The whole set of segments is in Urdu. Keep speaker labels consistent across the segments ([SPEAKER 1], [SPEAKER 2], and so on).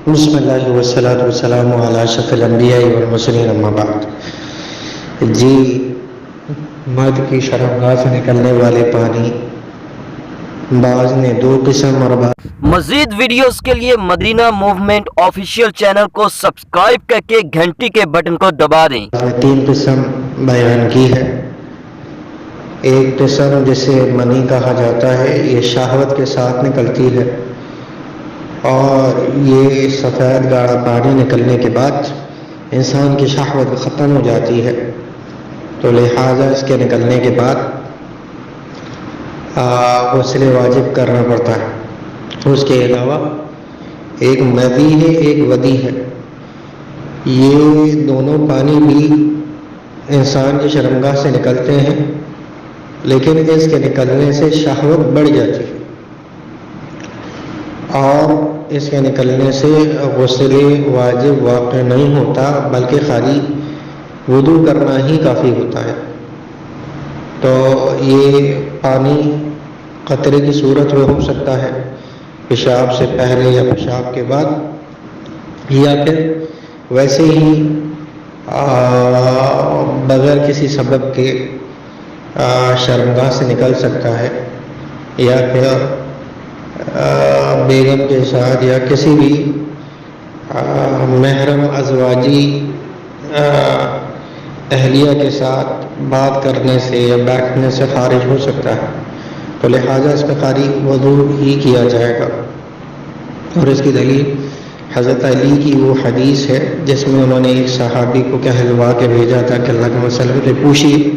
[SPEAKER 1] بسم اللہ والصلاة والسلام علی اشرف الانبیاء والمرسلین اما بعد۔ جی، مرد کی شرمگاہ سے نکلنے والے پانی بعض نے دو قسم اور بعض
[SPEAKER 2] مزید ویڈیوز کے لیے مدینہ موومنٹ آفیشیل چینل کو سبسکرائب کر کے گھنٹی کے بٹن کو دبا دیں۔
[SPEAKER 1] نے تین قسم بیان کی ہے۔ ایک قسم جسے منی کہا جاتا ہے، یہ شہوت کے ساتھ نکلتی ہے اور یہ سفید گاڑھا پانی نکلنے کے بعد انسان کی شہوت ختم ہو جاتی ہے، تو لہٰذا اس کے نکلنے کے بعد غسل واجب کرنا پڑتا ہے۔ اس کے علاوہ ایک مدی ہے، ایک ودی ہے۔ یہ دونوں پانی بھی انسان کی شرمگاہ سے نکلتے ہیں، لیکن اس کے نکلنے سے شہوت بڑھ جاتی ہے اور اس کے نکلنے سے غسل واجب واقع نہیں ہوتا، بلکہ خالی وضو کرنا ہی کافی ہوتا ہے۔ تو یہ پانی قطرے کی صورت میں ہو سکتا ہے، پیشاب سے پہلے یا پیشاب کے بعد، یا پھر ویسے ہی بغیر کسی سبب کے شرمگاہ سے نکل سکتا ہے، یا پھر بیگم کے ساتھ یا کسی بھی محرم ازواجی اہلیہ کے ساتھ بات کرنے سے یا بیٹھنے سے خارج ہو سکتا ہے، تو لہٰذا اس کا خالی وضو ہی کیا جائے گا۔ اور اس کی دلیل حضرت علی کی وہ حدیث ہے جس میں انہوں نے ایک صحابی کو کہلوا کے بھیجا تھا کہ اللہ کے وسلم سے پوچھیے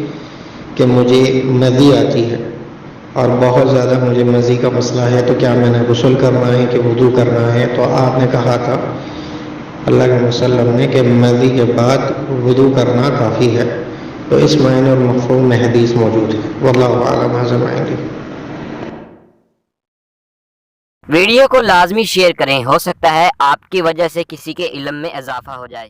[SPEAKER 1] کہ مجھے مزی آتی ہے اور بہت زیادہ مجھے مزی کا مسئلہ ہے، تو کیا میں نے غسل کرنا ہے کہ وضو کرنا ہے؟ تو آپ نے کہا تھا اللہ کے وسلم نے کہ مزی کے بعد وضو کرنا کافی ہے۔ تو اس معنی اور مفہوم میں حدیث موجود ہے۔ واللہ اعلم۔ حاضر معنی۔
[SPEAKER 2] ویڈیو کو لازمی شیئر کریں، ہو سکتا ہے آپ کی وجہ سے کسی کے علم میں اضافہ ہو جائے۔